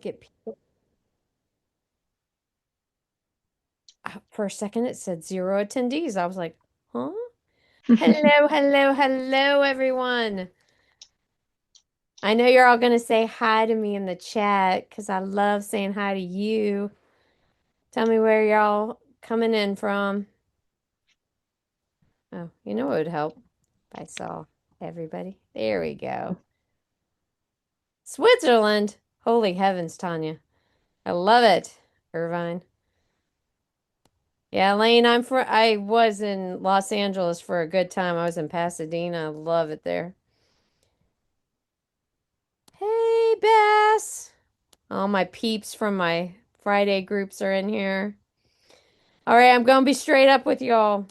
Get people. For a second, it said zero attendees. I was like, huh? Hello, hello, hello, everyone. I know you're all going to say hi to me in the chat because I love saying hi to you. Tell me where y'all coming in from. Oh, you know what would help? If I saw everybody. There we go. Switzerland. Holy heavens, Tanya. I love it. Irvine. Yeah, Lane, I was in Los Angeles for a good time. I was in Pasadena. I love it there. Hey, Bass. All my peeps from my Friday groups are in here. All right, I'm gonna be straight up with y'all.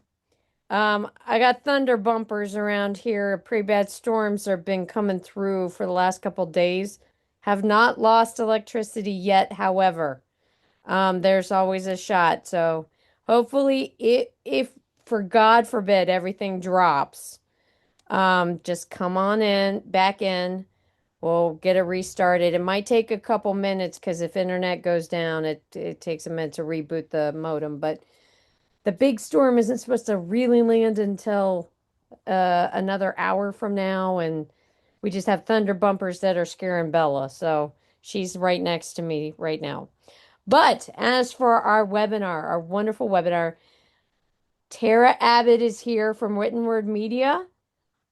I got thunder bumpers around here. Pretty bad storms have been coming through for the last couple days. Have not lost electricity yet, however. There's always a shot. So hopefully if for God forbid everything drops, just come on in, back in. We'll get it restarted. It might take a couple minutes because if internet goes down, it takes a minute to reboot the modem. But the big storm isn't supposed to really land until another hour from now, and we just have thunder bumpers that are scaring Bella. So she's right next to me right now. But as for our webinar, our wonderful webinar, Tara Abbott is here from Written Word Media.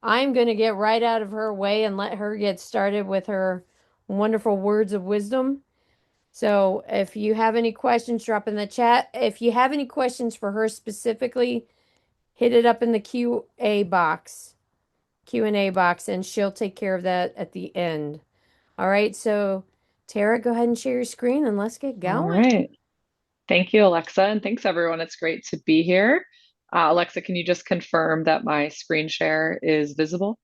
I'm going to get right out of her way and let her get started with her wonderful words of wisdom. So if you have any questions, drop in the chat. If you have any questions for her specifically, hit it up in the Q&A box, and she'll take care of that at the end. All right, so Tara, go ahead and share your screen and let's get All going. right. Thank you, Alexa, and thanks everyone. It's great to be here. Alexa, can you just confirm that my screen share is visible?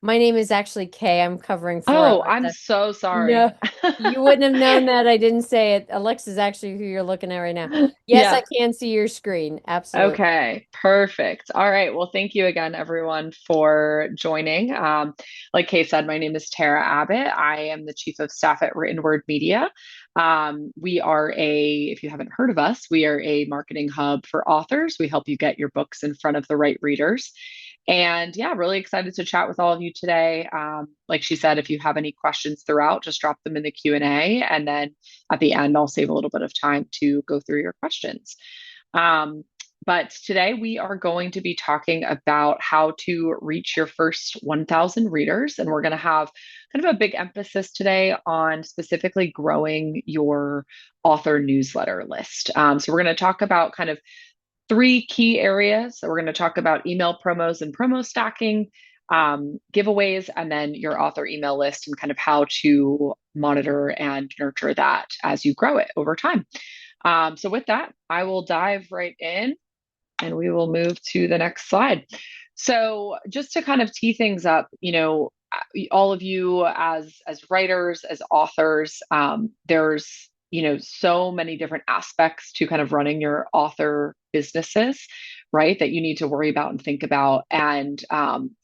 My name is actually Kay. I'm covering for Oh, I'm Alexa. so sorry. No, you wouldn't have known that. I didn't say it. Alexa's actually who you're looking at right now. Yes, I Yeah. can see your screen. Absolutely. Okay, perfect. All right. Well, thank you again, everyone, for joining. Like Kay said, my name is Tara Abbott. I am the Chief of Staff at Written Word Media. We are if you haven't heard of us, we are a marketing hub for authors. We help you get your books in front of the right readers. And yeah, really excited to chat with all of you today. Like she said, if you have any questions throughout, just drop them in the Q&A. And then at the end, I'll save a little bit of time to go through your questions. Um, but today we are going to be talking about how to reach your first 1,000 readers. And we're going to have kind of a big emphasis today on specifically growing your author newsletter list. So we're going to talk about kind of three key areas. So we're going to talk about email promos and promo stacking, giveaways, and then your author email list and kind of how to monitor and nurture that as you grow it over time. So with that, I will dive right in and we will move to the next slide. So just to kind of tee things up, all of you as writers, as authors, there's so many different aspects to kind of running your author businesses, right? That you need to worry about and think about. And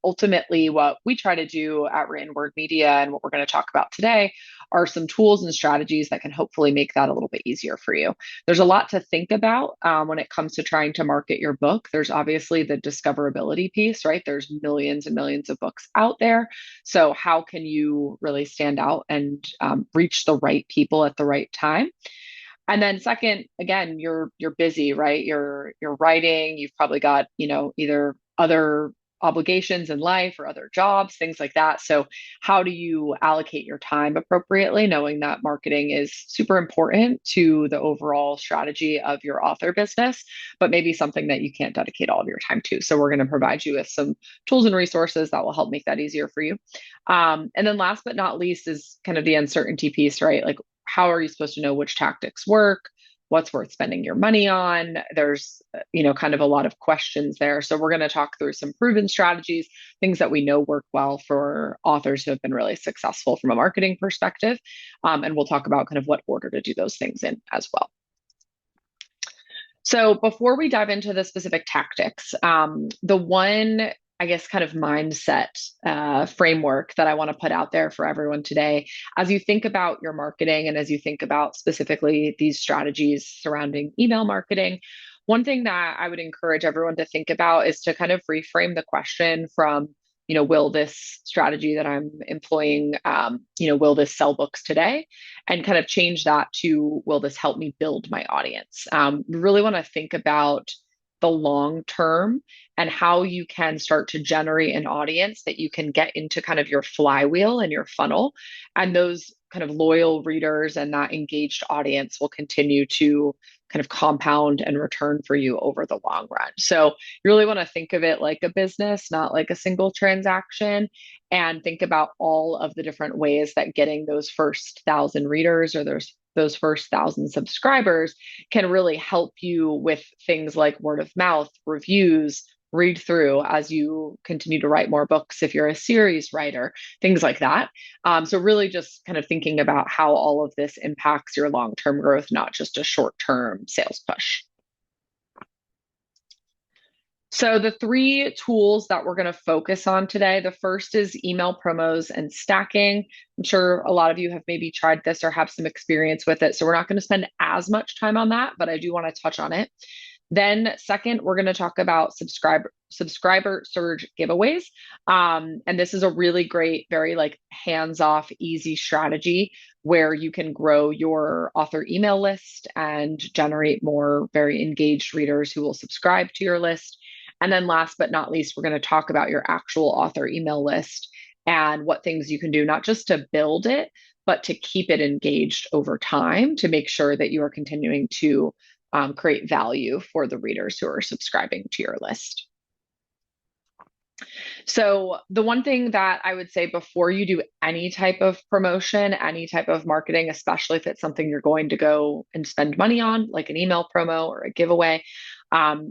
ultimately, what we try to do at Written Word Media and what we're going to talk about today are some tools and strategies that can hopefully make that a little bit easier for you. There's a lot to think about when it comes to trying to market your book. There's obviously the discoverability piece, right? There's millions and millions of books out there. So how can you really stand out and reach the right people at the right time? And then second, again, you're busy, right? You're writing, you've probably got, either other obligations in life or other jobs, things like that. So how do you allocate your time appropriately, knowing that marketing is super important to the overall strategy of your author business, but maybe something that you can't dedicate all of your time to. So we're going to provide you with some tools and resources that will help make that easier for you. And then last but not least is kind of the uncertainty piece, right? Like how are you supposed to know which tactics work? What's worth spending your money on? There's, kind of a lot of questions there. So we're going to talk through some proven strategies, things that we know work well for authors who have been really successful from a marketing perspective. And we'll talk about kind of what order to do those things in as well. So before we dive into the specific tactics, the one I guess, kind of mindset framework that I want to put out there for everyone today. As you think about your marketing and as you think about specifically these strategies surrounding email marketing, one thing that I would encourage everyone to think about is to kind of reframe the question from, will this strategy that I'm employing, will this sell books today? And kind of change that to, will this help me build my audience? Really want to think about the long term and how you can start to generate an audience that you can get into kind of your flywheel and your funnel. And those kind of loyal readers and that engaged audience will continue to kind of compound and return for you over the long run. So you really want to think of it like a business, not like a single transaction, and think about all of the different ways that getting those first 1,000 readers or those first 1,000 subscribers can really help you with things like word of mouth, reviews, read through as you continue to write more books if you're a series writer, things like that. So, really just kind of thinking about how all of this impacts your long term growth, not just a short term sales push. So, the three tools that we're going to focus on today, the first is email promos and stacking. I'm sure a lot of you have maybe tried this or have some experience with it. So, we're not going to spend as much time on that, but I do want to touch on it. Then, second, we're going to talk about subscriber surge giveaways. And this is a really great, very like hands-off, easy strategy where you can grow your author email list and generate more very engaged readers who will subscribe to your list. And then last but not least, we're going to talk about your actual author email list and what things you can do, not just to build it, but to keep it engaged over time to make sure that you are continuing to create value for the readers who are subscribing to your list. So, the one thing that I would say before you do any type of promotion, any type of marketing, especially if it's something you're going to go and spend money on, like an email promo or a giveaway,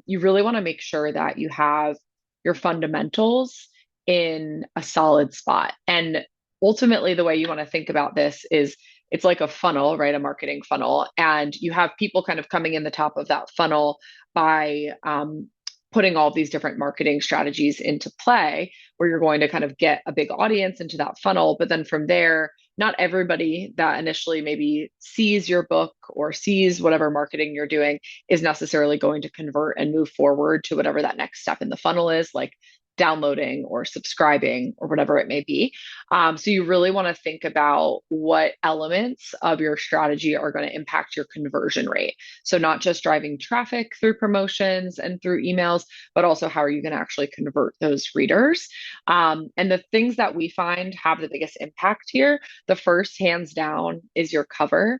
you really want to make sure that you have your fundamentals in a solid spot. And ultimately, the way you want to think about this is it's like a funnel, right? A marketing funnel. And you have people kind of coming in the top of that funnel by putting all these different marketing strategies into play, where you're going to kind of get a big audience into that funnel. But then from there, not everybody that initially maybe sees your book or sees whatever marketing you're doing is necessarily going to convert and move forward to whatever that next step in the funnel is, like downloading or subscribing or whatever it may be. So you really want to think about what elements of your strategy are going to impact your conversion rate. So not just driving traffic through promotions and through emails, but also how are you going to actually convert those readers? And the things that we find have the biggest impact here, the first, hands down, is your cover.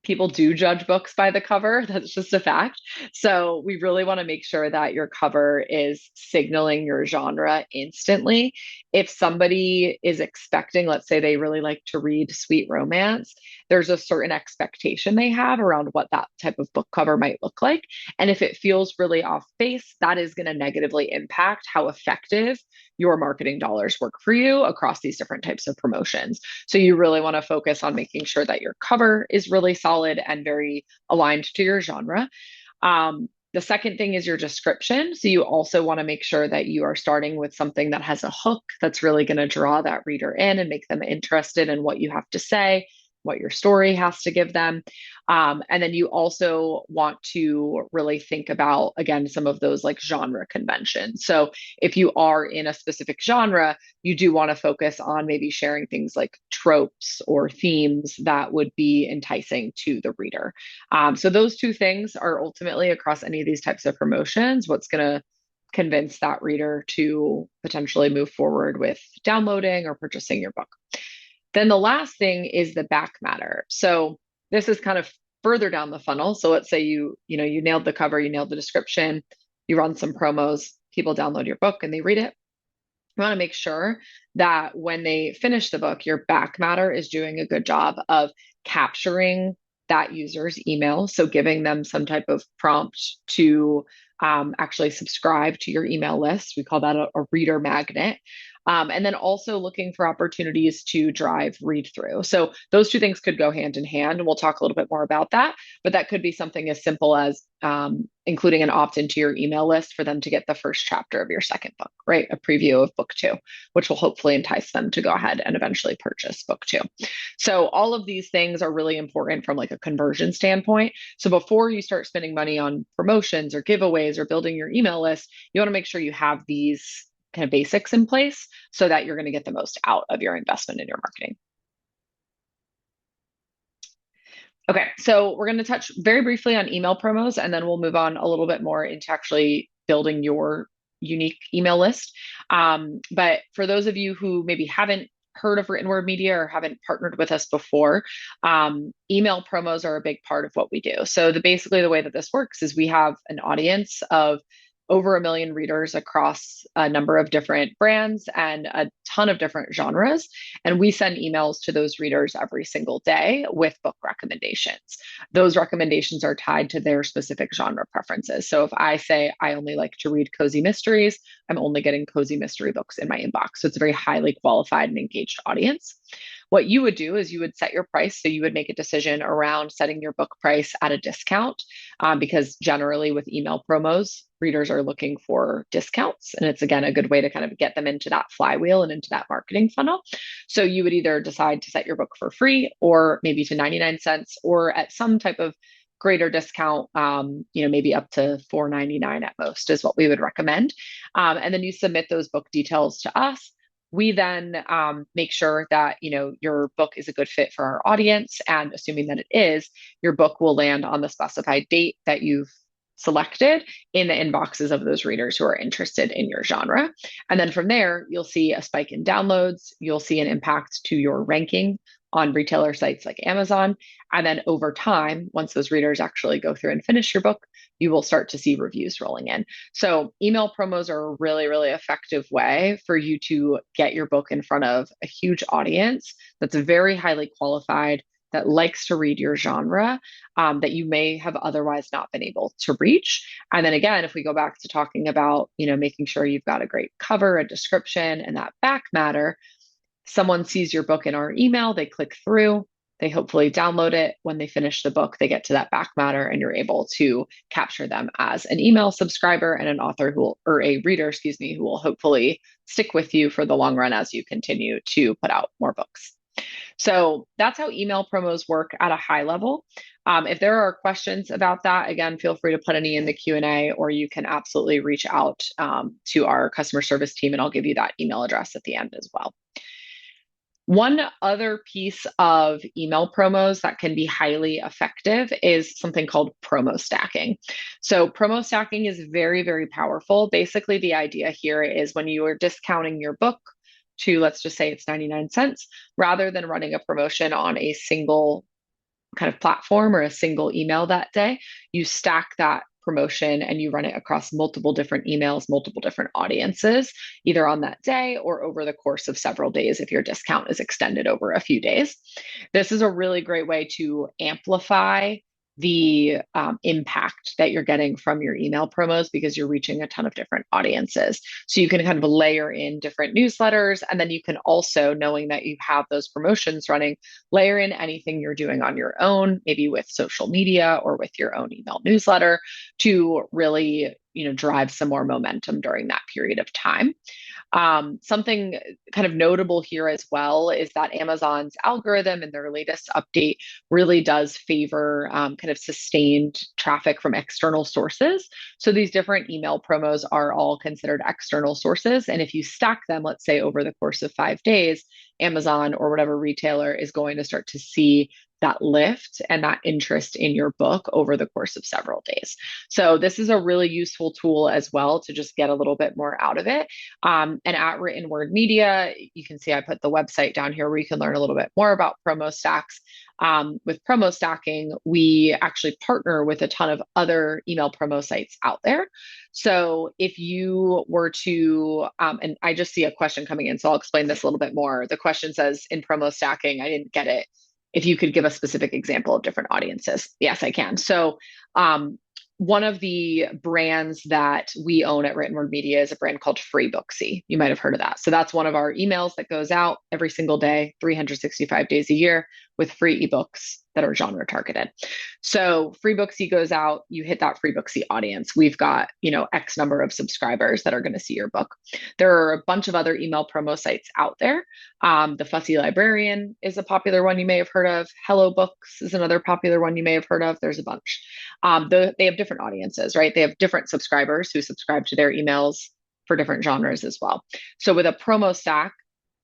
People do judge books by the cover. That's just a fact. So we really want to make sure that your cover is signaling your genre instantly. If somebody is expecting, let's say they really like to read sweet romance, there's a certain expectation they have around what that type of book cover might look like. And if it feels really off base, that is going to negatively impact how effective your marketing dollars work for you across these different types of promotions. So you really want to focus on making sure that your cover is really solid and very aligned to your genre. The second thing is your description. So you also want to make sure that you are starting with something that has a hook that's really going to draw that reader in and make them interested in what you have to say, what your story has to give them. And then you also want to really think about, again, some of those like genre conventions. So if you are in a specific genre, you do want to focus on maybe sharing things like tropes or themes that would be enticing to the reader. So those two things are ultimately across any of these types of promotions, what's going to convince that reader to potentially move forward with downloading or purchasing your book. Then the last thing is the back matter. So this is kind of further down the funnel. So let's say you nailed the cover, you nailed the description, you run some promos, people download your book and they read it. You want to make sure that when they finish the book, your back matter is doing a good job of capturing that user's email. So giving them some type of prompt to actually subscribe to your email list. We call that a reader magnet. And then also looking for opportunities to drive read through. So those two things could go hand in hand, and we'll talk a little bit more about that. But that could be something as simple as including an opt into your email list for them to get the first chapter of your second book, right? A preview of book two, which will hopefully entice them to go ahead and eventually purchase book two. So all of these things are really important from like a conversion standpoint. So before you start spending money on promotions or giveaways or building your email list, you want to make sure you have these kind of basics in place so that you're going to get the most out of your investment in your marketing. Okay, so we're going to touch very briefly on email promos, and then we'll move on a little bit more into actually building your unique email list. But for those of you who maybe haven't heard of written word media or haven't partnered with us before, email promos are a big part of what we do. So basically the way that this works is we have an audience of over 1 million readers across a number of different brands and a ton of different genres. And we send emails to those readers every single day with book recommendations. Those recommendations are tied to their specific genre preferences. So if I say I only like to read cozy mysteries, I'm only getting cozy mystery books in my inbox. So it's a very highly qualified and engaged audience. What you would do is you would set your price. So you would make a decision around setting your book price at a discount, because generally with email promos, readers are looking for discounts. And it's, again, a good way to kind of get them into that flywheel and into that marketing funnel. So you would either decide to set your book for free or maybe to 99 cents or at some type of greater discount, maybe up to $4.99 at most is what we would recommend. And then you submit those book details to us. We then make sure that your book is a good fit for our audience, and assuming that it is, your book will land on the specified date that you've selected in the inboxes of those readers who are interested in your genre. And then from there, you'll see a spike in downloads. You'll see an impact to your ranking on retailer sites like Amazon. And then over time, once those readers actually go through and finish your book, you will start to see reviews rolling in. So email promos are a really, really effective way for you to get your book in front of a huge audience that's very highly qualified, that likes to read your genre, that you may have otherwise not been able to reach. And then again, if we go back to talking about, making sure you've got a great cover, a description, and that back matter, someone sees your book in our email, they click through, they hopefully download it. When they finish the book, they get to that back matter, and you're able to capture them as an email subscriber and an author or a reader, excuse me, who will hopefully stick with you for the long run as you continue to put out more books. So that's how email promos work at a high level. If there are questions about that, again, feel free to put any in the Q&A, or you can absolutely reach out to our customer service team, and I'll give you that email address at the end as well. One other piece of email promos that can be highly effective is something called promo stacking. So promo stacking is very, very powerful. Basically, the idea here is when you are discounting your book to, let's just say it's 99 cents, rather than running a promotion on a single kind of platform or a single email that day, you stack that promotion and you run it across multiple different emails, multiple different audiences, either on that day or over the course of several days if your discount is extended over a few days. This is a really great way to amplify the impact that you're getting from your email promos, because you're reaching a ton of different audiences. So you can kind of layer in different newsletters, and then you can also, knowing that you have those promotions running, layer in anything you're doing on your own, maybe with social media or with your own email newsletter, to really drive some more momentum during that period of time. Something kind of notable here as well is that Amazon's algorithm in their latest update really does favor kind of sustained traffic from external sources. So these different email promos are all considered external sources. And if you stack them, let's say over the course of 5 days, Amazon or whatever retailer is going to start to see that lift and that interest in your book over the course of several days. So this is a really useful tool as well to just get a little bit more out of it. And at Written Word Media, you can see I put the website down here where you can learn a little bit more about promo stacks. With promo stacking, we actually partner with a ton of other email promo sites out there. So if you were to, and I just see a question coming in, so I'll explain this a little bit more. The question says, in promo stacking, I didn't get it, if you could give a specific example of different audiences. Yes, I can. So one of the brands that we own at Written Word Media is a brand called FreeBooksy. You might have heard of that. So that's one of our emails that goes out every single day, 365 days a year, with free ebooks that are genre targeted. So FreeBooksy goes out, you hit that FreeBooksy audience. We've got, X number of subscribers that are going to see your book. There are a bunch of other email promo sites out there. The Fussy Librarian is a popular one you may have heard of. Hello Books is another popular one you may have heard of. There's a bunch. They have different audiences, right? They have different subscribers who subscribe to their emails for different genres as well. So with a promo stack,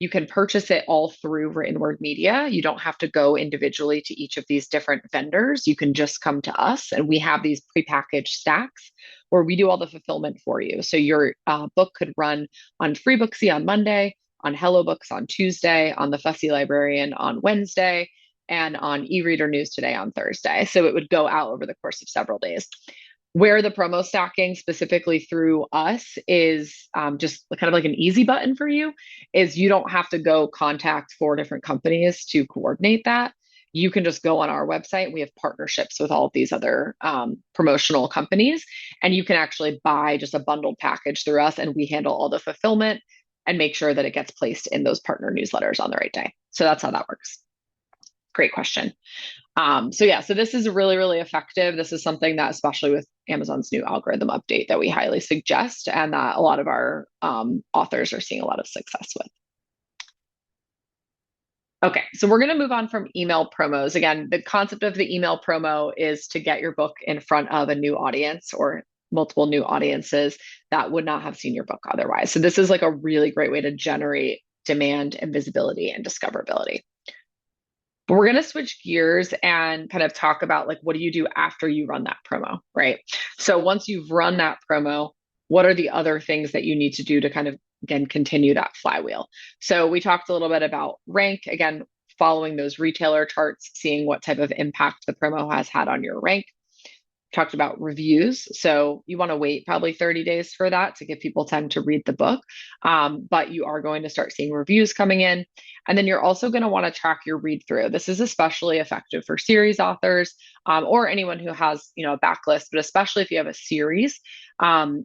you can purchase it all through Written Word Media. You don't have to go individually to each of these different vendors. You can just come to us, and we have these prepackaged stacks where we do all the fulfillment for you. So your book could run on FreeBooksy on Monday, on Hello Books on Tuesday, on the Fussy Librarian on Wednesday, and on eReader News Today on Thursday. So it would go out over the course of several days. Where the promo stacking specifically through us is just kind of like an easy button for you is you don't have to go contact 4 different companies to coordinate that. You can just go on our website. We have partnerships with all of these other promotional companies, and you can actually buy just a bundled package through us, and we handle all the fulfillment and make sure that it gets placed in those partner newsletters on the right day. So that's how that works. Great question. So this is really, really effective. This is something that, especially with Amazon's new algorithm update, that we highly suggest and that a lot of our authors are seeing a lot of success with. Okay, so we're going to move on from email promos. Again, the concept of the email promo is to get your book in front of a new audience or multiple new audiences that would not have seen your book otherwise. So this is like a really great way to generate demand and visibility and discoverability. But we're going to switch gears and kind of talk about like, what do you do after you run that promo, right? So once you've run that promo, what are the other things that you need to do to kind of, again, continue that flywheel? So we talked a little bit about rank, again, following those retailer charts, seeing what type of impact the promo has had on your rank. Talked about reviews. So you want to wait probably 30 days for that to give people time to read the book. But you are going to start seeing reviews coming in. And then you're also going to want to track your read through. This is especially effective for series authors or anyone who has, a backlist, but especially if you have a series,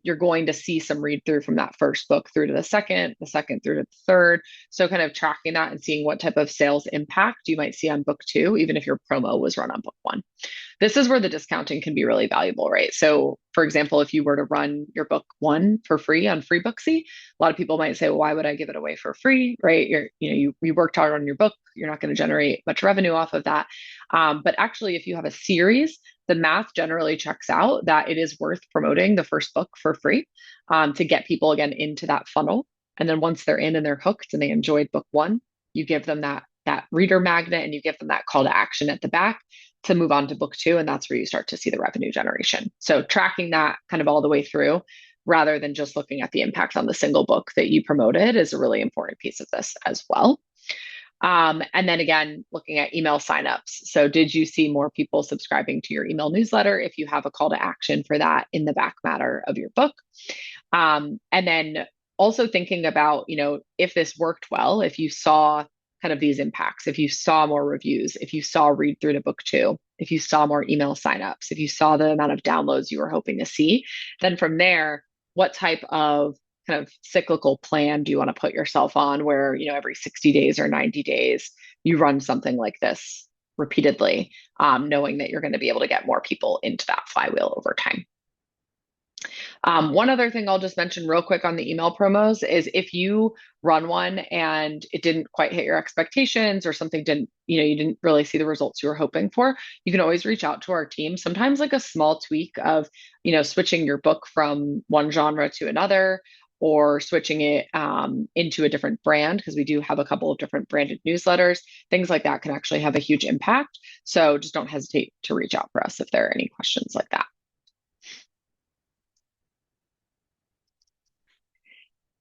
you're going to see some read through from that first book through to the second through to the third. So kind of tracking that and seeing what type of sales impact you might see on book 2, even if your promo was run on book 1. This is where the discounting can be really valuable, right? So, for example, if you were to run your book 1 for free on FreeBooksy, a lot of people might say, well, why would I give it away for free, right? You worked hard on your book. You're not going to generate much revenue off of that. But actually, if you have a series, the math generally checks out that it is worth promoting the first book for free to get people, again, into that funnel. And then once they're in and they're hooked and they enjoyed book 1, you give them that reader magnet and you give them that call to action at the back to move on to book 2. And that's where you start to see the revenue generation. So tracking that kind of all the way through rather than just looking at the impact on the single book that you promoted is a really important piece of this as well. And then again, looking at email signups. So did you see more people subscribing to your email newsletter if you have a call to action for that in the back matter of your book? And then also thinking about, if this worked well, if you saw kind of these impacts, if you saw more reviews, if you saw read through to book 2, if you saw more email signups, if you saw the amount of downloads you were hoping to see, then from there, what type of kind of cyclical plan do you want to put yourself on where, every 60 days or 90 days, you run something like this repeatedly, knowing that you're going to be able to get more people into that flywheel over time. One other thing I'll just mention real quick on the email promos is if you run one and it didn't quite hit your expectations or something didn't, you didn't really see the results you were hoping for, you can always reach out to our team. Sometimes like a small tweak of, switching your book from one genre to another or switching it into a different brand, because we do have a couple of different branded newsletters, things like that can actually have a huge impact. So just don't hesitate to reach out for us if there are any questions like that.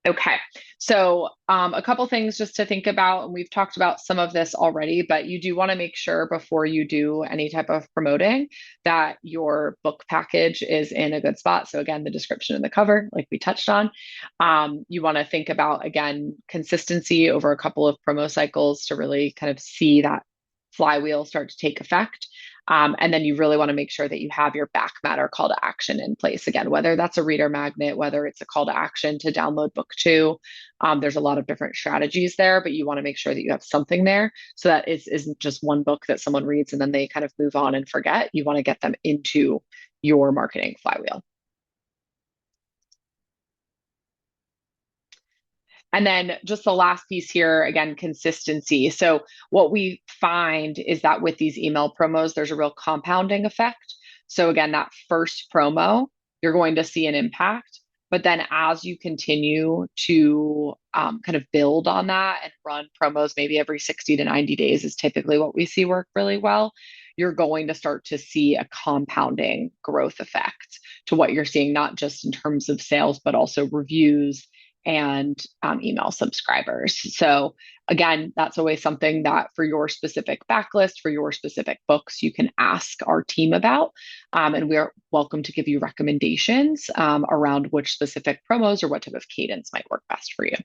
Okay, so a couple things just to think about, and we've talked about some of this already, but you do want to make sure before you do any type of promoting that your book package is in a good spot. So again, the description and the cover, like we touched on. You want to think about, again, consistency over a couple of promo cycles to really kind of see that flywheel start to take effect. And then you really want to make sure that you have your back matter call to action in place. Again, whether that's a reader magnet, whether it's a call to action to download book two, there's a lot of different strategies there, but you want to make sure that you have something there so that it isn't just one book that someone reads and then they kind of move on and forget. You want to get them into your marketing flywheel. And then just the last piece here, again, consistency. So, what we find is that with these email promos, there's a real compounding effect. So, again, that first promo, you're going to see an impact. But then as you continue to kind of build on that and run promos, maybe every 60 to 90 days is typically what we see work really well. You're going to start to see a compounding growth effect to what you're seeing, not just in terms of sales, but also reviews and email subscribers. So again, that's always something that for your specific backlist, for your specific books, you can ask our team about. And we're welcome to give you recommendations around which specific promos or what type of cadence might work best for you.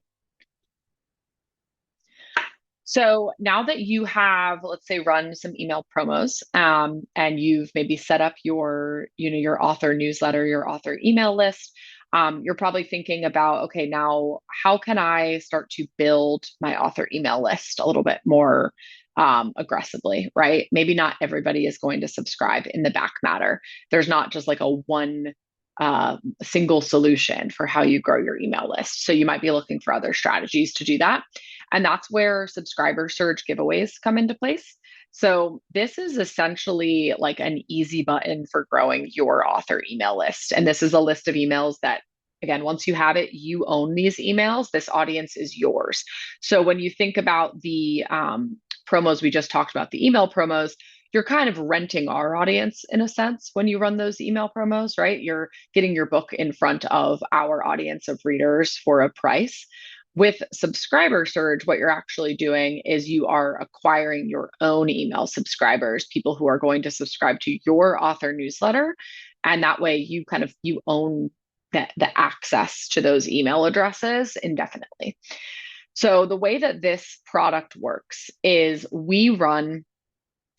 So now that you have, let's say, run some email promos, and you've maybe set up your author newsletter, your author email list, you're probably thinking about, okay, now how can I start to build my author email list a little bit more aggressively, right? Maybe not everybody is going to subscribe in the back matter. There's not just like a one single solution for how you grow your email list. So you might be looking for other strategies to do that. And that's where subscriber surge giveaways come into place. So this is essentially like an easy button for growing your author email list. And this is a list of emails that, again, once you have it, you own these emails. This audience is yours. So when you think about the promos we just talked about, the email promos, you're kind of renting our audience in a sense when you run those email promos, right? You're getting your book in front of our audience of readers for a price. With subscriber surge, what you're actually doing is you are acquiring your own email subscribers, people who are going to subscribe to your author newsletter. And that way you own the access to those email addresses indefinitely. So the way that this product works is we run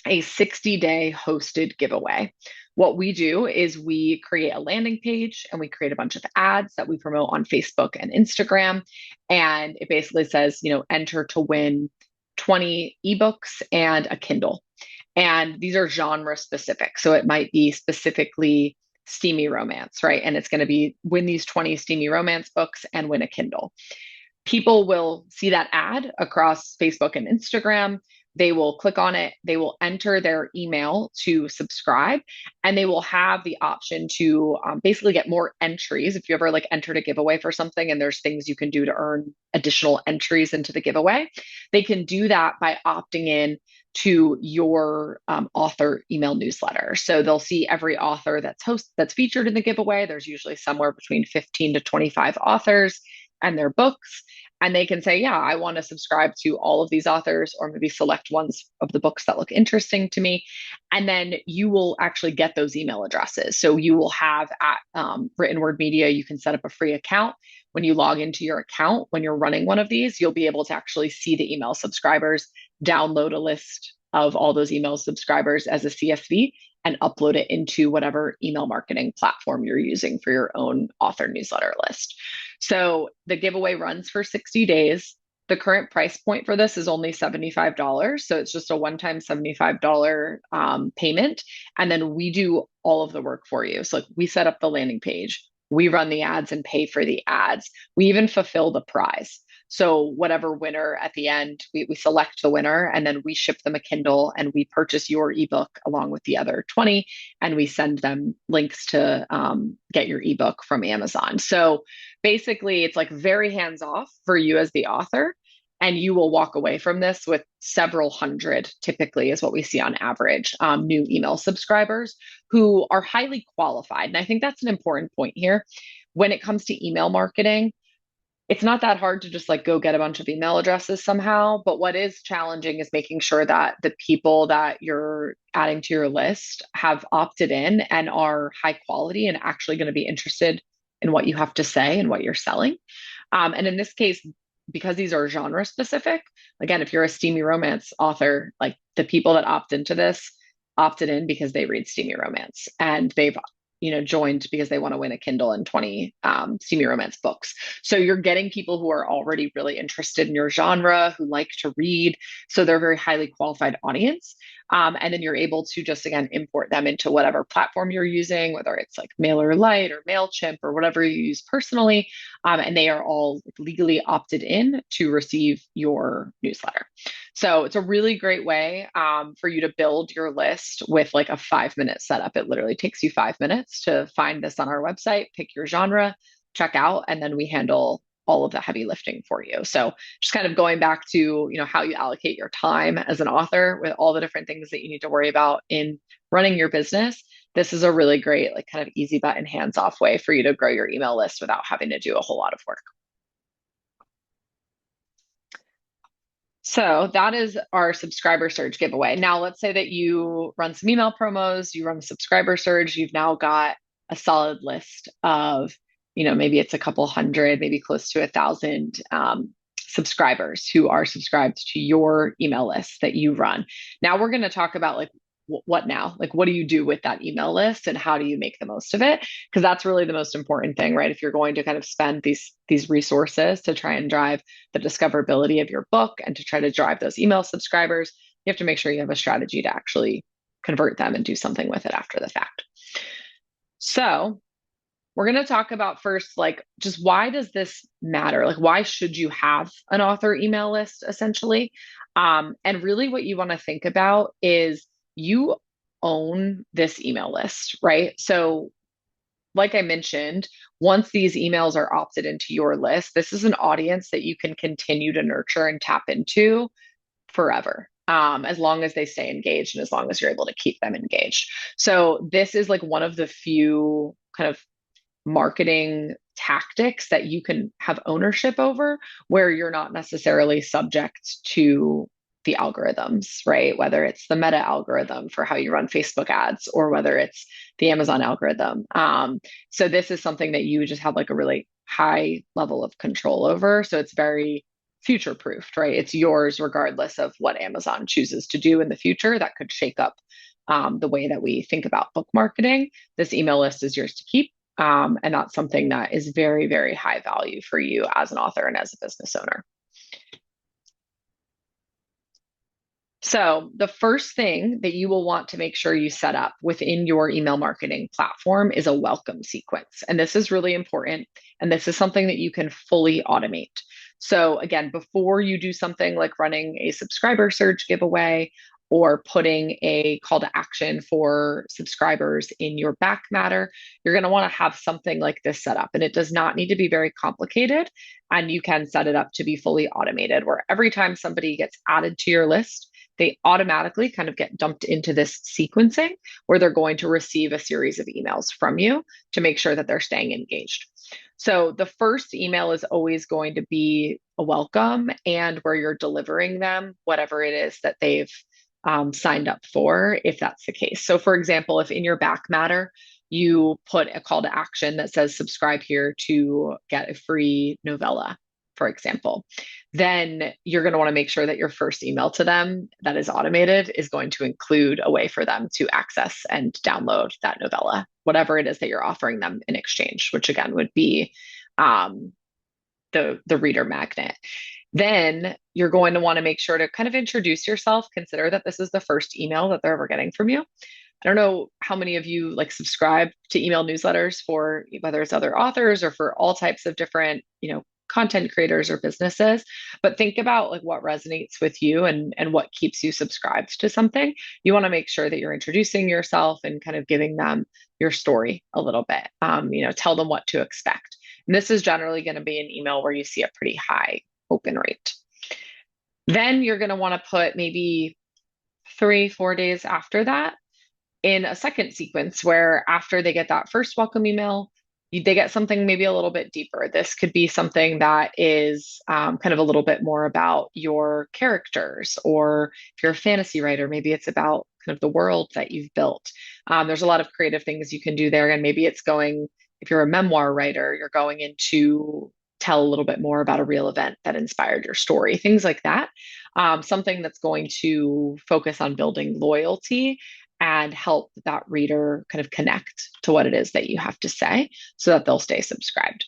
a 60-day hosted giveaway. What we do is we create a landing page and we create a bunch of ads that we promote on Facebook and Instagram. And it basically says, enter to win 20 ebooks and a Kindle. And these are genre specific. So it might be specifically steamy romance, right? And it's going to be win these 20 steamy romance books and win a Kindle. People will see that ad across Facebook and Instagram. They will click on it, they will enter their email to subscribe, and they will have the option to basically get more entries. If you ever like entered a giveaway for something and there's things you can do to earn additional entries into the giveaway, they can do that by opting in to your author email newsletter. So they'll see every author that's featured in the giveaway. There's usually somewhere between 15 to 25 authors and their books. And they can say, yeah, I want to subscribe to all of these authors, or maybe select ones of the books that look interesting to me. And then you will actually get those email addresses. So you will have at Written Word Media, you can set up a free account. When you log into your account, when you're running one of these, you'll be able to actually see the email subscribers, download a list of all those email subscribers as a CSV, and upload it into whatever email marketing platform you're using for your own author newsletter list. So the giveaway runs for 60 days. The current price point for this is only $75. So it's just a one-time $75 payment. And then we do all of the work for you. So like we set up the landing page, we run the ads and pay for the ads. We even fulfill the prize. So whatever winner at the end, we select the winner and then we ship them a Kindle and we purchase your ebook along with the other 20 and we send them links to get your ebook from Amazon. So basically it's like very hands off for you as the author, and you will walk away from this with several hundred, typically is what we see on average, new email subscribers who are highly qualified. And I think that's an important point here. When it comes to email marketing, it's not that hard to just like go get a bunch of email addresses somehow. But what is challenging is making sure that the people that you're adding to your list have opted in and are high quality and actually going to be interested in what you have to say and what you're selling. And in this case, because these are genre specific, again, if you're a steamy romance author, like the people that opt into this, opted in because they read steamy romance, and they've joined because they want to win a Kindle and 20 steamy romance books. So you're getting people who are already really interested in your genre, who like to read. So they're a very highly qualified audience. And then you're able to just, again, import them into whatever platform you're using, whether it's like MailerLite or MailChimp or whatever you use personally. And they are all legally opted in to receive your newsletter. So it's a really great way for you to build your list with like a 5 minute setup. It literally takes you 5 minutes to find this on our website, pick your genre, check out, and then we handle all of the heavy lifting for you. So just kind of going back to, how you allocate your time as an author with all the different things that you need to worry about in running your business. This is a really great, like kind of easy button, hands off way for you to grow your email list without having to do a whole lot of work. So that is our subscriber surge giveaway. Now, let's say that you run some email promos, you run a subscriber surge, you've now got a solid list of, maybe it's a couple hundred, maybe close to 1,000 subscribers who are subscribed to your email list that you run. Now we're going to talk about like what now? Like, what do you do with that email list and how do you make the most of it? Because that's really the most important thing, right? If you're going to kind of spend these resources to try and drive the discoverability of your book and to try to drive those email subscribers, you have to make sure you have a strategy to actually convert them and do something with it after the fact. So we're going to talk about first, like, just why does this matter? Like, why should you have an author email list, essentially? And really, what you want to think about is you own this email list, right? So, like I mentioned, once these emails are opted into your list, this is an audience that you can continue to nurture and tap into forever. As long as they stay engaged and as long as you're able to keep them engaged. So, this is like one of the few kind of marketing tactics that you can have ownership over where you're not necessarily subject to the algorithms, right? Whether it's the meta algorithm for how you run Facebook ads or whether it's the Amazon algorithm. So this is something that you just have like a really high level of control over. So it's very future proofed, right? It's yours regardless of what Amazon chooses to do in the future that could shake up the way that we think about book marketing. This email list is yours to keep. And that's something that is very, very high value for you as an author and as a business owner. So, the first thing that you will want to make sure you set up within your email marketing platform is a welcome sequence. And this is really important. And this is something that you can fully automate. So, again, before you do something like running a subscriber surge giveaway or putting a call to action for subscribers in your back matter, you're going to want to have something like this set up. And it does not need to be very complicated. And you can set it up to be fully automated, where every time somebody gets added to your list, they automatically kind of get dumped into this sequencing where they're going to receive a series of emails from you to make sure that they're staying engaged. So the first email is always going to be a welcome and where you're delivering them whatever it is that they've signed up for, if that's the case. So, for example, if in your back matter, you put a call to action that says subscribe here to get a free novella, for example, then you're going to want to make sure that your first email to them that is automated is going to include a way for them to access and download that novella, whatever it is that you're offering them in exchange, which again would be the reader magnet. Then you're going to want to make sure to kind of introduce yourself. Consider that this is the first email that they're ever getting from you. I don't know how many of you like subscribe to email newsletters for whether it's other authors or for all types of different, content creators or businesses, but think about like what resonates with you and what keeps you subscribed to something. You want to make sure that you're introducing yourself and kind of giving them your story a little bit. Tell them what to expect. And this is generally going to be an email where you see a pretty high open rate. Then you're going to want to put maybe 3-4 days after that in a second sequence where after they get that first welcome email, they get something maybe a little bit deeper. This could be something that is kind of a little bit more about your characters, or if you're a fantasy writer, maybe it's about kind of the world that you've built. There's a lot of creative things you can do there. And maybe it's going, if you're a memoir writer, you're going into tell a little bit more about a real event that inspired your story, things like that. Something that's going to focus on building loyalty and help that reader kind of connect to what it is that you have to say so that they'll stay subscribed.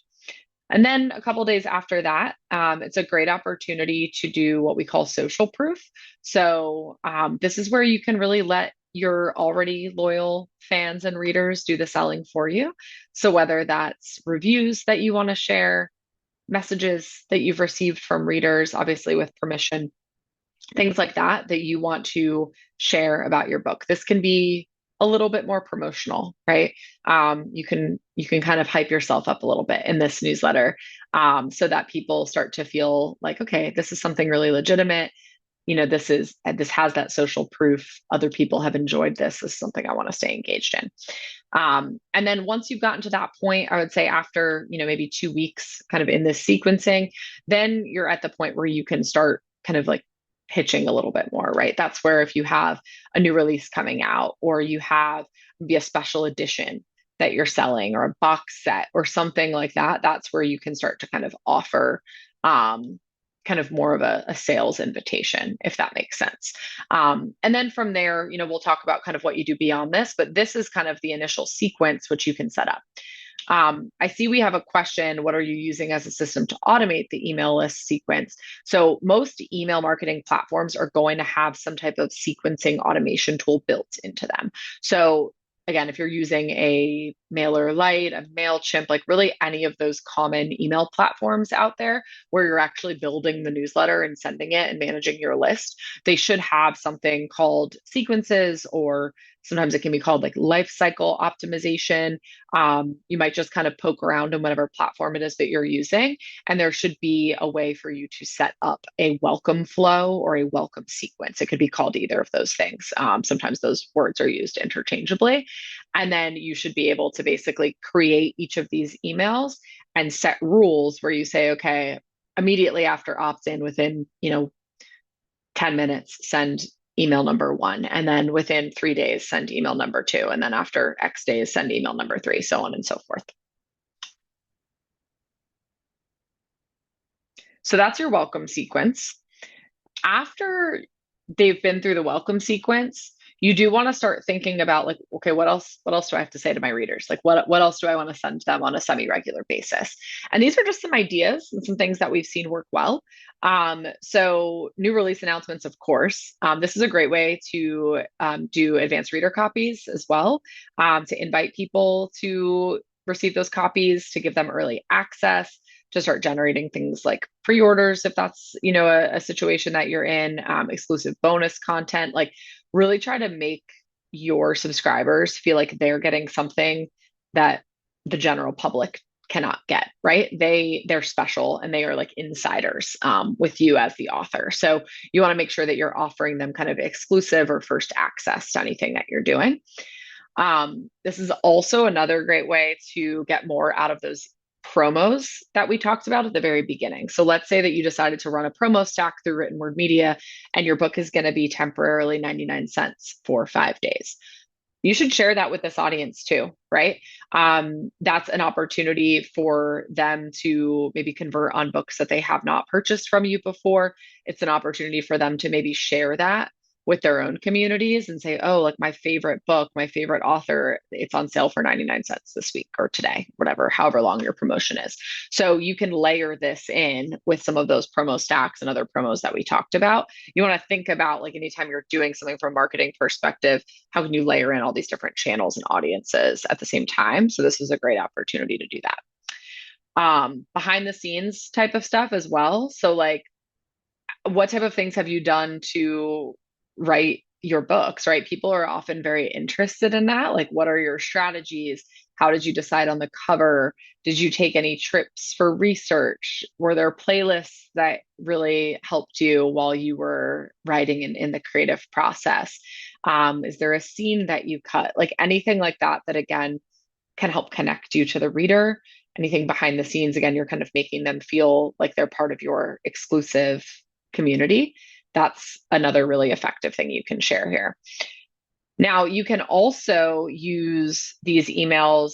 And then a couple days after that, it's a great opportunity to do what we call social proof. So this is where you can really let your already loyal fans and readers do the selling for you. So whether that's reviews that you want to share, messages that you've received from readers, obviously with permission, things like that that you want to share about your book. This can be a little bit more promotional, right? You can kind of hype yourself up a little bit in this newsletter, so that people start to feel like, okay, this is something really legitimate. This has that social proof. Other people have enjoyed this. This is something I want to stay engaged in. And then once you've gotten to that point, I would say after, maybe 2 weeks kind of in this sequencing, then you're at the point where you can start kind of like pitching a little bit more, right? That's where if you have a new release coming out or you have maybe a special edition that you're selling or a box set or something like that, that's where you can start to kind of offer kind of more of a sales invitation, if that makes sense. And then from there, we'll talk about kind of what you do beyond this, but this is kind of the initial sequence which you can set up. I see we have a question. What are you using as a system to automate the email list sequence? So most email marketing platforms are going to have some type of sequencing automation tool built into them. So again, if you're using a MailerLite, a MailChimp, like really any of those common email platforms out there where you're actually building the newsletter and sending it and managing your list, they should have something called sequences, or sometimes it can be called like life cycle optimization. You might just kind of poke around in whatever platform it is that you're using, and there should be a way for you to set up a welcome flow or a welcome sequence. It could be called either of those things. Sometimes those words are used interchangeably. And then you should be able to basically create each of these emails and set rules where you say, okay, immediately after opt-in, within, 10 minutes, send email number 1. And then within 3 days, send email number 2. And then after X days, send email number 3, so on and so forth. So that's your welcome sequence. After they've been through the welcome sequence, you do want to start thinking about like, okay, what else do I have to say to my readers? Like what else do I want to send to them on a semi-regular basis? And these are just some ideas and some things that we've seen work well. So new release announcements, of course. This is a great way to do advanced reader copies as well, to invite people to receive those copies, to give them early access, to start generating things like pre-orders if that's a situation that you're in, exclusive bonus content. Like really try to make your subscribers feel like they're getting something that the general public cannot get, right? They're special and they are like insiders, with you as the author. So you want to make sure that you're offering them kind of exclusive or first access to anything that you're doing. This is also another great way to get more out of those promos that we talked about at the very beginning. So let's say that you decided to run a promo stack through written word media and your book is going to be temporarily 99 cents for 5 days. You should share that with this audience too, right? That's an opportunity for them to maybe convert on books that they have not purchased from you before. It's an opportunity for them to maybe share that with their own communities and say, oh, like my favorite book, my favorite author, it's on sale for 99 cents this week or today, whatever, however long your promotion is. So you can layer this in with some of those promo stacks and other promos that we talked about. You want to think about like anytime you're doing something from a marketing perspective, how can you layer in all these different channels and audiences at the same time? So this is a great opportunity to do that. Behind the scenes type of stuff as well. So like, what type of things have you done to write your books, right? People are often very interested in that. Like, what are your strategies? How did you decide on the cover? Did you take any trips for research? Were there playlists that really helped you while you were writing in the creative process? Is there a scene that you cut? Like anything like that, that again can help connect you to the reader. Anything behind the scenes, again, you're kind of making them feel like they're part of your exclusive community. That's another really effective thing you can share here. Now, you can also use these emails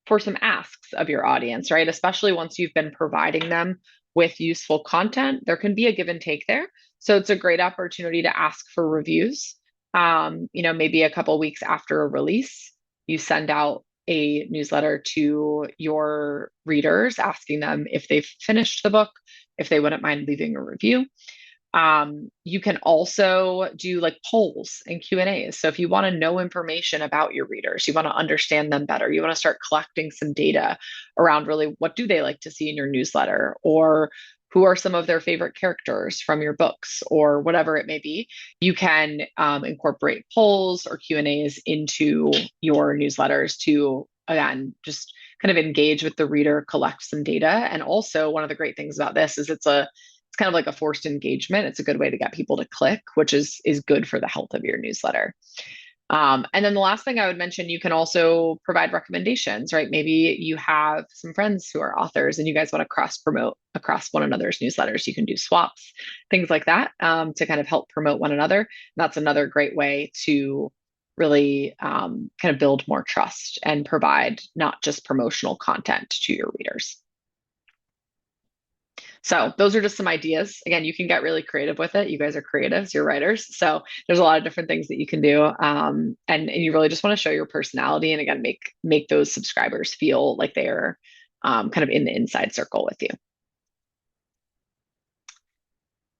for some asks of your audience, right? Especially once you've been providing them with useful content, there can be a give and take there. So it's a great opportunity to ask for reviews. maybe a couple weeks after a release, you send out a newsletter to your readers asking them if they've finished the book, if they wouldn't mind leaving a review. You can also do like polls and Q and A's. So if you want to know information about your readers, you want to understand them better, you want to start collecting some data around really what do they like to see in your newsletter, or who are some of their favorite characters from your books, or whatever it may be, you can incorporate polls or Q and A's into your newsletters to, again, just kind of engage with the reader, collect some data. And also, one of the great things about this is it's kind of like a forced engagement. It's a good way to get people to click, which is good for the health of your newsletter. And then the last thing I would mention, you can also provide recommendations, right? Maybe you have some friends who are authors and you guys want to cross promote across one another's newsletters. You can do swaps, things like that, to kind of help promote one another. And that's another great way to really kind of build more trust and provide not just promotional content to your readers. So those are just some ideas. Again, you can get really creative with it. You guys are creatives, you're writers. So there's a lot of different things that you can do. And you really just want to show your personality and again, make those subscribers feel like they are kind of in the inside circle with you.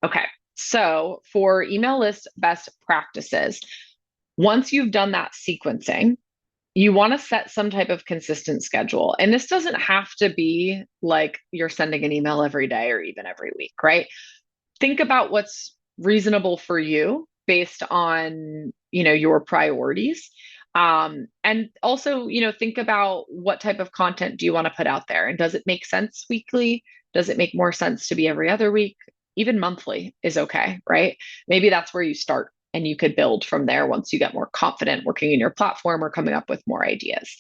Okay. So for email list best practices, once you've done that sequencing, you want to set some type of consistent schedule. And this doesn't have to be like you're sending an email every day or even every week, right? Think about what's reasonable for you based on, your priorities. And also, think about what type of content do you want to put out there? And does it make sense weekly? Does it make more sense to be every other week? Even monthly is okay, right? Maybe that's where you start and you could build from there once you get more confident working in your platform or coming up with more ideas.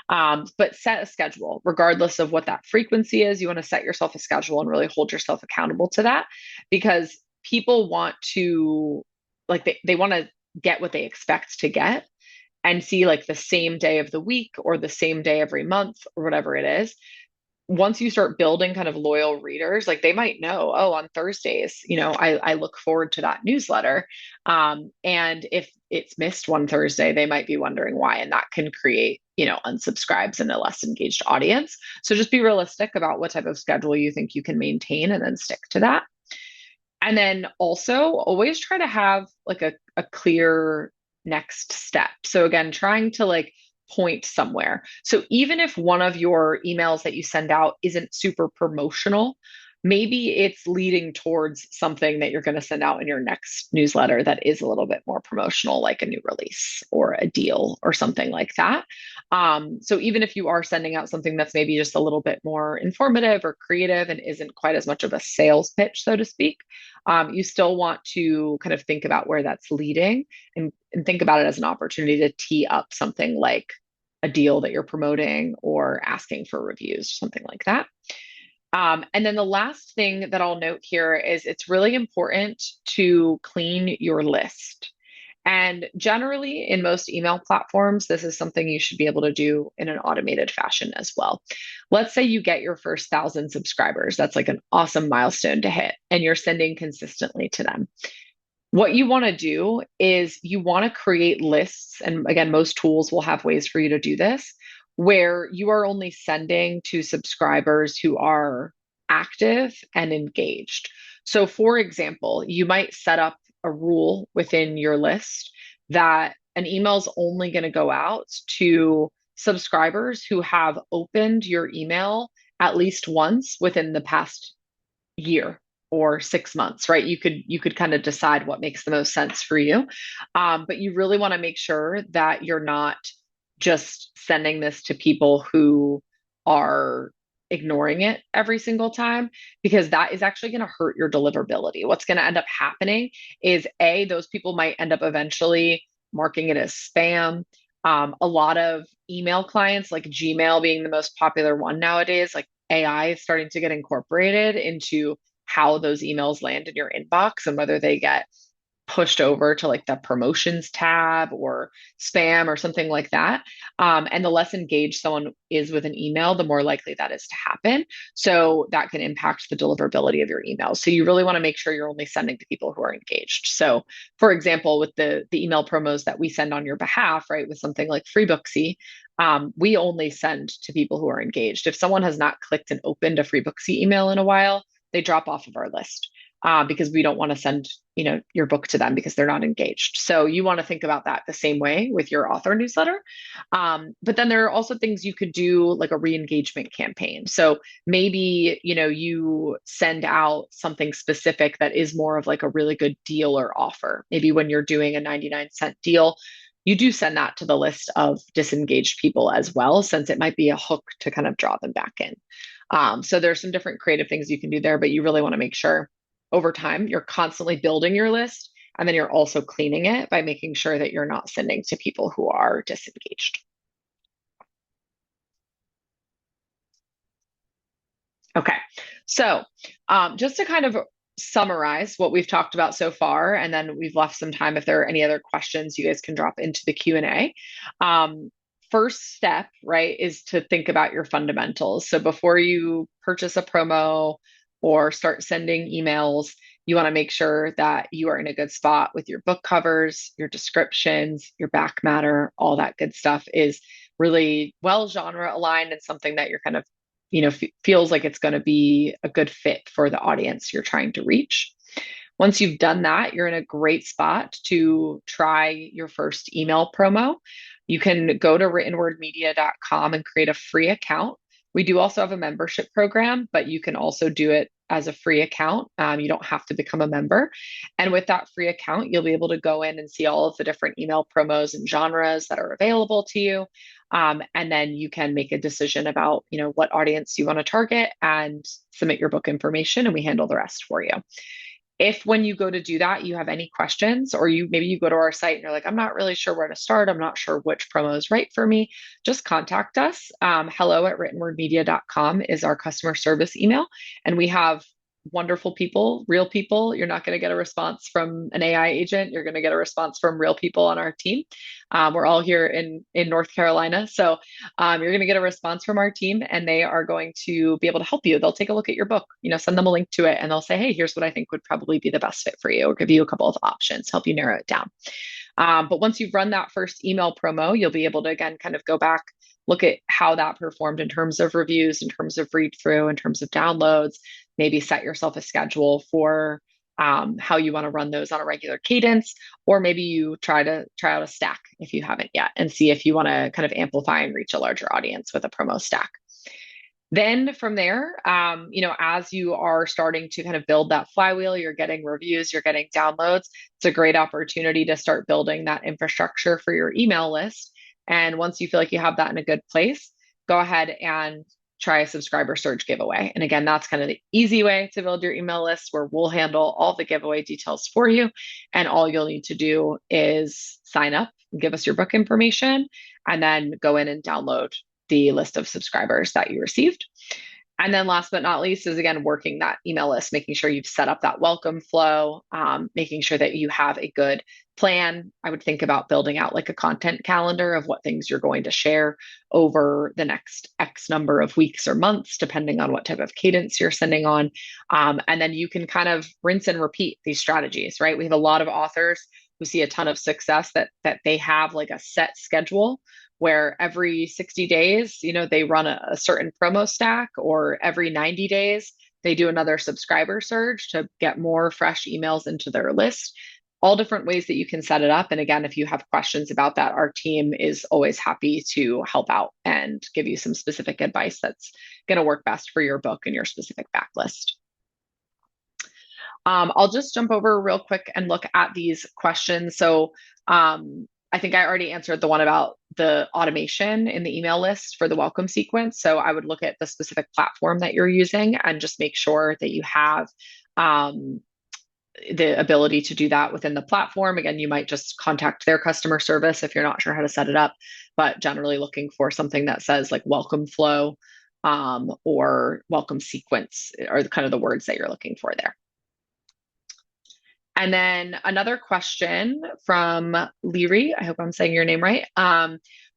But set a schedule, regardless of what that frequency is. You want to set yourself a schedule and really hold yourself accountable to that because people want to, like, they want to get what they expect to get and see like the same day of the week or the same day every month or whatever it is. Once you start building kind of loyal readers, like they might know, oh, on Thursdays, I look forward to that newsletter. And if it's missed one Thursday, they might be wondering why. And that can create, unsubscribes and a less engaged audience. So just be realistic about what type of schedule you think you can maintain and then stick to that. And then also always try to have like a clear next step. So again, trying to like point somewhere. So even if one of your emails that you send out isn't super promotional, maybe it's leading towards something that you're going to send out in your next newsletter that is a little bit more promotional, like a new release or a deal or something like that. So even if you are sending out something that's maybe just a little bit more informative or creative and isn't quite as much of a sales pitch, so to speak, you still want to kind of think about where that's leading and think about it as an opportunity to tee up something like a deal that you're promoting or asking for reviews, something like that. And then the last thing that I'll note here is it's really important to clean your list. And generally, in most email platforms, this is something you should be able to do in an automated fashion as well. Let's say you get your first 1,000 subscribers. That's like an awesome milestone to hit, and you're sending consistently to them. What you want to do is you want to create lists. And again, most tools will have ways for you to do this where you are only sending to subscribers who are active and engaged. So, for example, you might set up a rule within your list that an email is only going to go out to subscribers who have opened your email at least once within the past year or 6 months, right? You could kind of decide what makes the most sense for you. But you really want to make sure that you're not just sending this to people who are ignoring it every single time, because that is actually going to hurt your deliverability. What's going to end up happening is those people might end up eventually marking it as spam. A lot of email clients, like Gmail being the most popular one nowadays, like AI is starting to get incorporated into how those emails land in your inbox and whether they get pushed over to like the promotions tab or spam or something like that. And the less engaged someone is with an email, the more likely that is to happen. So that can impact the deliverability of your emails. So you really want to make sure you're only sending to people who are engaged. So for example, with the email promos that we send on your behalf, right, with something like FreeBooksy, we only send to people who are engaged. If someone has not clicked and opened a FreeBooksy email in a while, they drop off of our list because we don't want to send your book to them because they're not engaged. So you want to think about that the same way with your author newsletter. But then there are also things you could do like a re-engagement campaign. So maybe you send out something specific that is more of like a really good deal or offer. Maybe when you're doing a 99-cent deal, you do send that to the list of disengaged people as well, since it might be a hook to kind of draw them back in. So there's some different creative things you can do there, but you really want to make sure over time you're constantly building your list, and then you're also cleaning it by making sure that you're not sending to people who are disengaged. Okay, so just to kind of summarize what we've talked about so far, and then we've left some time if there are any other questions you guys can drop into the Q&A. First step, right, is to think about your fundamentals. So before you purchase a promo or start sending emails, you want to make sure that you are in a good spot with your book covers, your descriptions, your back matter, all that good stuff is really well genre aligned and something that you're kind of feels like it's going to be a good fit for the audience you're trying to reach. Once you've done that, you're in a great spot to try your first email promo. You can go to writtenwordmedia.com and create a free account. We do also have a membership program, but you can also do it as a free account. You don't have to become a member. And with that free account, you'll be able to go in and see all of the different email promos and genres that are available to you. And then you can make a decision about, what audience you want to target and submit your book information, and we handle the rest for you. If when you go to do that, you have any questions, or maybe you go to our site and you're like, I'm not really sure where to start, I'm not sure which promo is right for me, just contact us. hello@writtenwordmedia.com is our customer service email. And we have wonderful people, real people. You're not going to get a response from an AI agent. You're going to get a response from real people on our team. We're all here in North Carolina. So you're going to get a response from our team, and they are going to be able to help you. They'll take a look at your book, send them a link to it, and they'll say, hey, here's what I think would probably be the best fit for you, or give you a couple of options, help you narrow it down. But once you've run that first email promo, you'll be able to, again, kind of go back, look at how that performed in terms of reviews, in terms of read through, in terms of downloads, maybe set yourself a schedule for how you want to run those on a regular cadence, or maybe you try out a stack if you haven't yet and see if you want to kind of amplify and reach a larger audience with a promo stack. Then from there, as you are starting to kind of build that flywheel, you're getting reviews, you're getting downloads. It's a great opportunity to start building that infrastructure for your email list. And once you feel like you have that in a good place, go ahead and try a subscriber surge giveaway. And again, that's kind of the easy way to build your email list, where we'll handle all the giveaway details for you. And all you'll need to do is sign up, give us your book information, and then go in and download the list of subscribers that you received. And then last but not least is, again, working that email list, making sure you've set up that welcome flow, making sure that you have a good plan. I would think about building out like a content calendar of what things you're going to share over the next X number of weeks or months, depending on what type of cadence you're sending on. And then you can kind of rinse and repeat these strategies, right? We have a lot of authors who see a ton of success that they have like a set schedule where every 60 days, they run a certain promo stack, or every 90 days, they do another subscriber surge to get more fresh emails into their list. All different ways that you can set it up. And again, if you have questions about that, our team is always happy to help out and give you some specific advice that's going to work best for your book and your specific backlist. I'll just jump over real quick and look at these questions. So I think I already answered the one about the automation in the email list for the welcome sequence. So I would look at the specific platform that you're using and just make sure that you have the ability to do that within the platform. Again, you might just contact their customer service if you're not sure how to set it up, but generally looking for something that says like welcome flow or welcome sequence are kind of the words that you're looking for there. And then another question from Leary, I hope I'm saying your name right.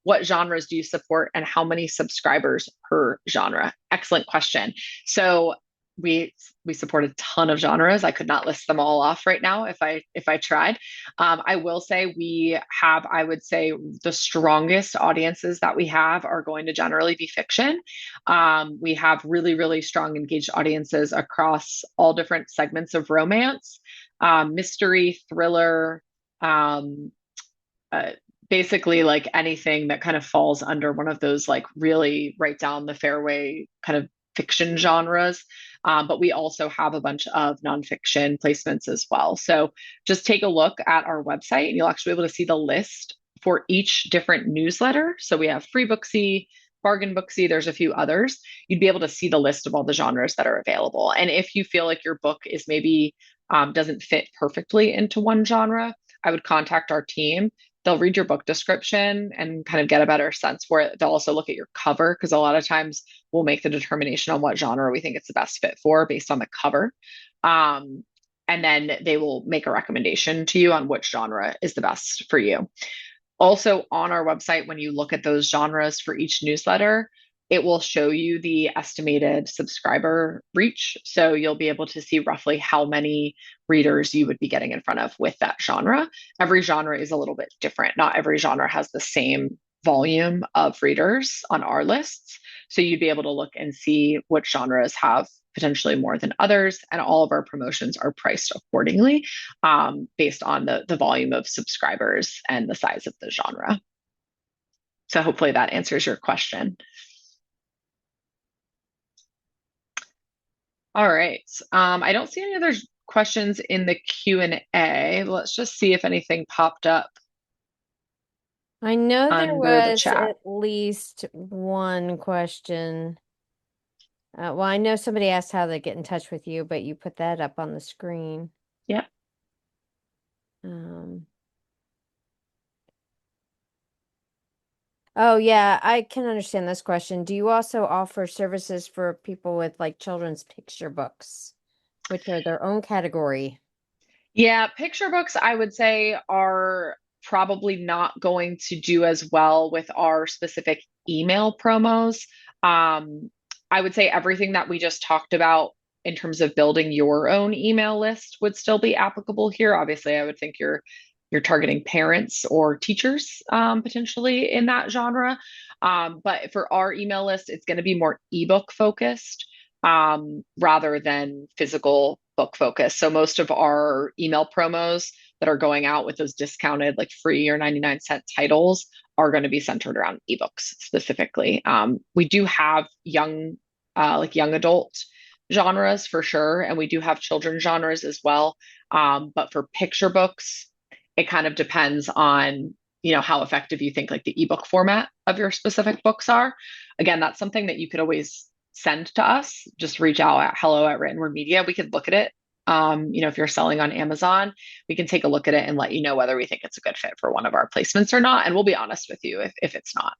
What genres do you support and how many subscribers per genre? Excellent question. So we we support a ton of genres. I could not list them all off right now if I tried. I will say we have, I would say, the strongest audiences that we have are going to generally be fiction. We have really, really strong engaged audiences across all different segments of romance, mystery, thriller, um, uh, basically like anything that kind of falls under one of those like really right down the fairway kind of fiction genres. But we also have a bunch of nonfiction placements as well. So just take a look at our website and you'll actually be able to see the list for each different newsletter. So we have Free Booksy, Bargain Booksy, there's a few others. You'd be able to see the list of all the genres that are available. And if you feel like your book is maybe doesn't fit perfectly into one genre, I would contact our team. They'll read your book description and kind of get a better sense for it. They'll also look at your cover because a lot of times we'll make the determination on what genre we think it's the best fit for based on the cover. Um, and then they will make a recommendation to you on which genre is the best for you. Also, on our website, when you look at those genres for each newsletter, it will show you the estimated subscriber reach. So you'll be able to see roughly how many readers you would be getting in front of with that genre. Every genre is a little bit different. Not every genre has the same volume of readers on our lists. So you'd be able to look and see which genres have potentially more than others. And all of our promotions are priced accordingly, based on the volume of subscribers and the size of the genre. So hopefully that answers your question. All right. I don't see any other questions in the Q&A. Let's just see if anything popped up I know there under the was chat. at least one question. Well, I know somebody asked how they get in touch with you, but you put that up on the screen. Yeah. Um, oh, yeah, I can understand this question. Do you also offer services for people with like children's picture books, which are their own category? Yeah, picture books, I would say, are probably not going to do as well with our specific email promos. I would say everything that we just talked about in terms of building your own email list would still be applicable here. Obviously, I would think you're targeting parents or teachers, potentially in that genre. But for our email list, it's going to be more ebook focused, rather than physical book focus. So most of our email promos that are going out with those discounted, like free or 99-cent titles, are going to be centered around ebooks specifically. We do have like young adult genres for sure, and we do have children genres as well. But for picture books, it kind of depends on how effective you think like the ebook format of your specific books are. Again, that's something that you could always send to us. Just reach out at hello@writtenwordmedia. We could look at it. If you're selling on Amazon, we can take a look at it and let you know whether we think it's a good fit for one of our placements or not. And we'll be honest with you if it's not.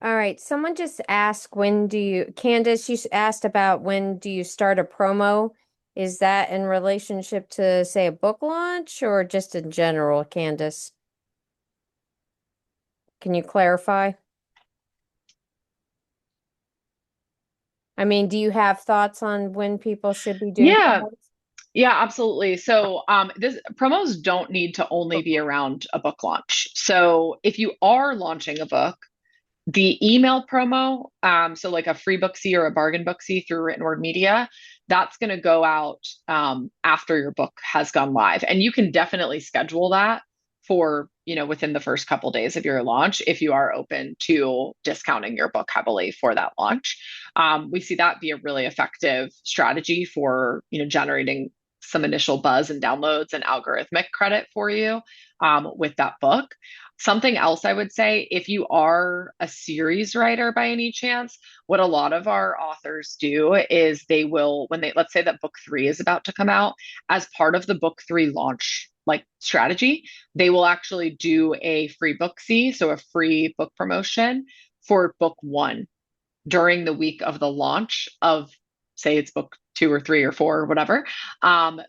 All right, someone just asked Candace, you asked about when do you start a promo? Is that in relationship to, say, a book launch or just in general, Candace? Can you clarify? I mean, do you have thoughts on when people should be doing Yeah, promos? yeah, absolutely. So, this promos don't need to only be around a book launch. So, if you are launching a book, the email promo, so like a free booksy or a bargain booksy through Written Word Media, that's going to go out after your book has gone live. And you can definitely schedule that for, within the first couple days of your launch if you are open to discounting your book heavily for that launch. We see that be a really effective strategy for, generating some initial buzz and downloads and algorithmic credit for you with that book. Something else I would say, if you are a series writer by any chance, what a lot of our authors do is they will, let's say that book three is about to come out, as part of the book three launch like strategy, they will actually do a free booksy, so a free book promotion for book one during the week of the launch of say it's book two or three or four or whatever.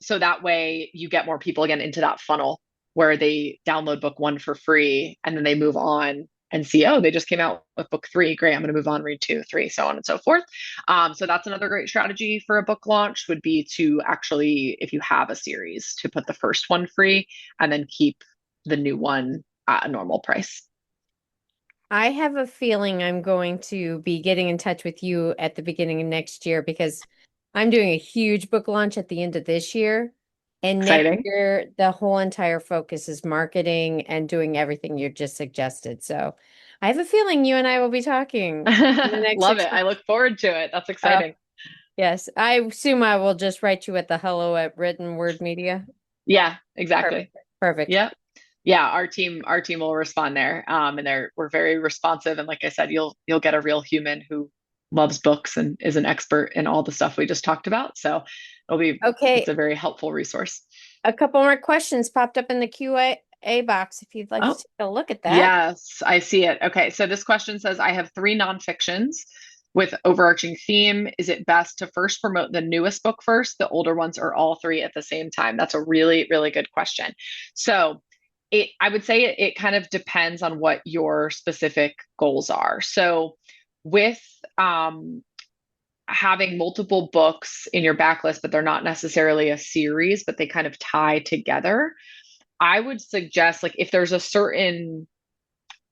So that way you get more people again into that funnel where they download book one for free and then they move on and see, oh, they just came out with book three. Great. I'm going to move on, read two, three, so on and so forth. So that's another great strategy for a book launch would be to actually, if you have a series, to put the first one free and then keep the new one at a normal price. I have a feeling I'm going to be getting in touch with you at the beginning of next year because I'm doing a huge book launch at the end of this year. And next Exciting. year, the whole entire focus is marketing and doing everything you just suggested. So I have a feeling you and I will be talking in the next Love six it. I months. look forward to it. That's Oh, exciting. yes. I assume I will just write you at the hello at written word media. Yeah, Perfect. exactly. Perfect. Yep. Yeah, our team will respond there. And we're very responsive. And like I said, you'll get a real human who loves books and is an expert in all the stuff we just talked about. So it's Okay. a very helpful resource. A couple more questions popped up in the QA box if you'd like to Oh, take a look at that. yes, I see it. Okay, so this question says, I have three nonfictions with overarching theme. Is it best to first promote the newest book first, the older ones, or all three at the same time? That's a really, really good question. So I would say it kind of depends on what your specific goals are. So with um, having multiple books in your backlist, but they're not necessarily a series, but they kind of tie together, I would suggest like if there's a certain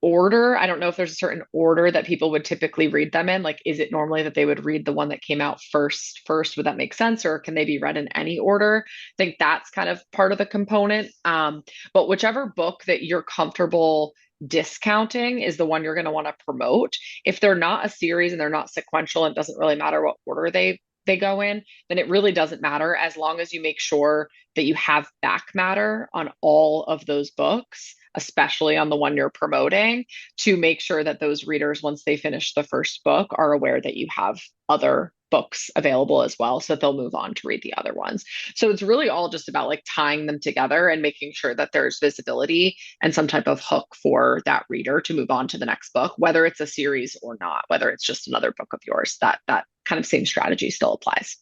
order. I don't know if there's a certain order that people would typically read them in. Like, is it normally that they would read the one that came out first? Would that make sense? Or can they be read in any order? I think that's kind of part of the component. But whichever book that you're comfortable discounting is the one you're going to want to promote. If they're not a series and they're not sequential, it doesn't really matter what order they go in, then it really doesn't matter as long as you make sure that you have back matter on all of those books, especially on the one you're promoting, to make sure that those readers, once they finish the first book, are aware that you have other books available as well. So that they'll move on to read the other ones. So it's really all just about like tying them together and making sure that there's visibility and some type of hook for that reader to move on to the next book, whether it's a series or not, whether it's just another book of yours. That kind of same strategy still applies.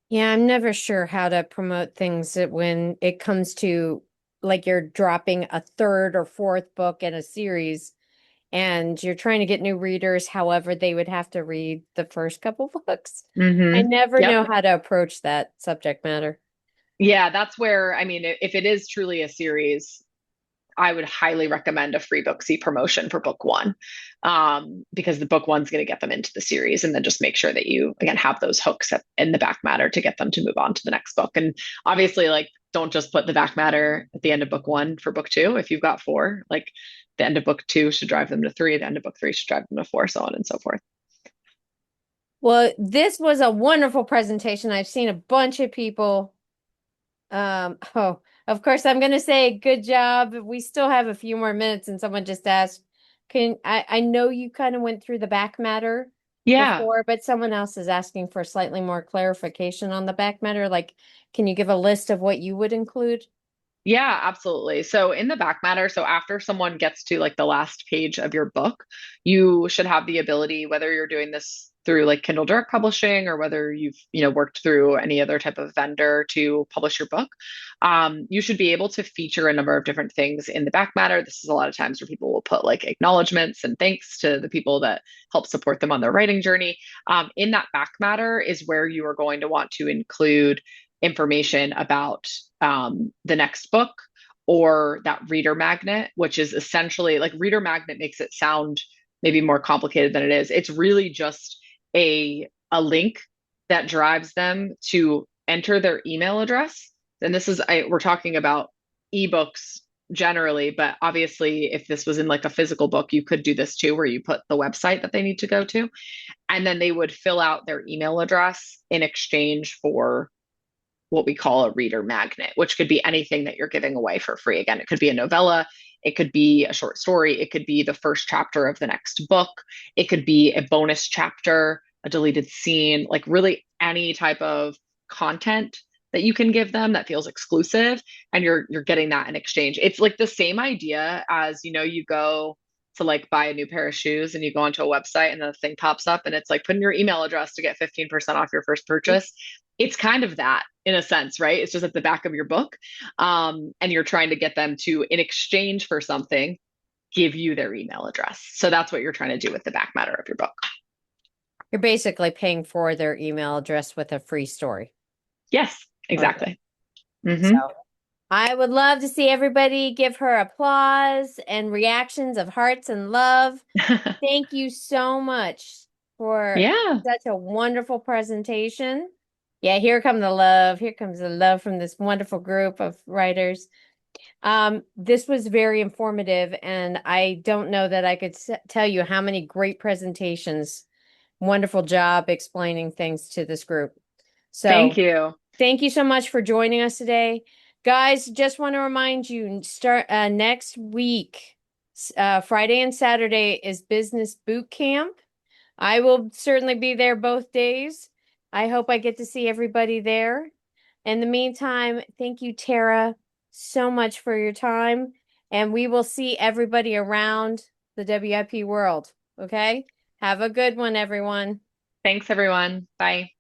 Yeah, I'm never sure how to promote things when it comes to like you're dropping a third or fourth book in a series and you're trying to get new readers, however, they would have to read the first couple books. I never Yep. know how to approach that subject matter. Yeah, that's where, I mean, if it is truly a series, I would highly recommend a free Booksy promotion for book one, because the book one's going to get them into the series, and then just make sure that you again have those hooks in the back matter to get them to move on to the next book. And obviously, like don't just put the back matter at the end of book one for book two. If you've got four, like the end of book two should drive them to three, the end of book three should drive them to four, so on and so forth. Well, this was a wonderful presentation. I've seen a bunch of people. Oh, of course, I'm going to say good job. We still have a few more minutes, and someone just asked, I know you kind of went through the back matter Yeah. before, but someone else is asking for slightly more clarification on the back matter. Like, can you give a list of what you would include? Yeah, absolutely. So in the back matter, so after someone gets to like the last page of your book, you should have the ability, whether you're doing this through like Kindle Direct Publishing or whether you've worked through any other type of vendor to publish your book, you should be able to feature a number of different things in the back matter. This is a lot of times where people will put like acknowledgments and thanks to the people that help support them on their writing journey. In that back matter is where you are going to want to include information about the next book or that reader magnet, which is essentially like reader magnet makes it sound maybe more complicated than it is. It's really just a link that drives them to enter their email address. And we're talking about ebooks generally, but obviously if this was in like a physical book, you could do this too, where you put the website that they need to go to, and then they would fill out their email address in exchange for what we call a reader magnet, which could be anything that you're giving away for free. Again, it could be a novella, it could be a short story, it could be the first chapter of the next book, it could be a bonus chapter, a deleted scene, like really any type of content that you can give them that feels exclusive, and you're getting that in exchange. It's like the same idea as, you go to like buy a new pair of shoes and you go onto a website and the thing pops up and it's like put in your email address to get 15% off your first purchase. It's kind of that in a sense, right? It's just at the back of your book. And you're trying to get them to, in exchange for something, give you their email address. So that's what you're trying to do with the back matter of your book. You're basically paying for their email address with a free story. Yes, Okay. exactly. Hmm. So I would love to see everybody give her applause and reactions of hearts and love. Thank you so much for Yeah. such a wonderful presentation. Yeah, here come the love. Here comes the love from this wonderful group of writers. This was very informative, and I don't know that I could tell you how many great presentations. Wonderful job explaining things to this group. Thank So, you. thank you so much for joining us today. Guys, just want to remind you, start next week, Friday and Saturday is business boot camp. I will certainly be there both days. I hope I get to see everybody there. In the meantime, thank you, Tara, so much for your time. And we will see everybody around the WIP world. Okay? Have a good one, everyone. Thanks, everyone. Bye.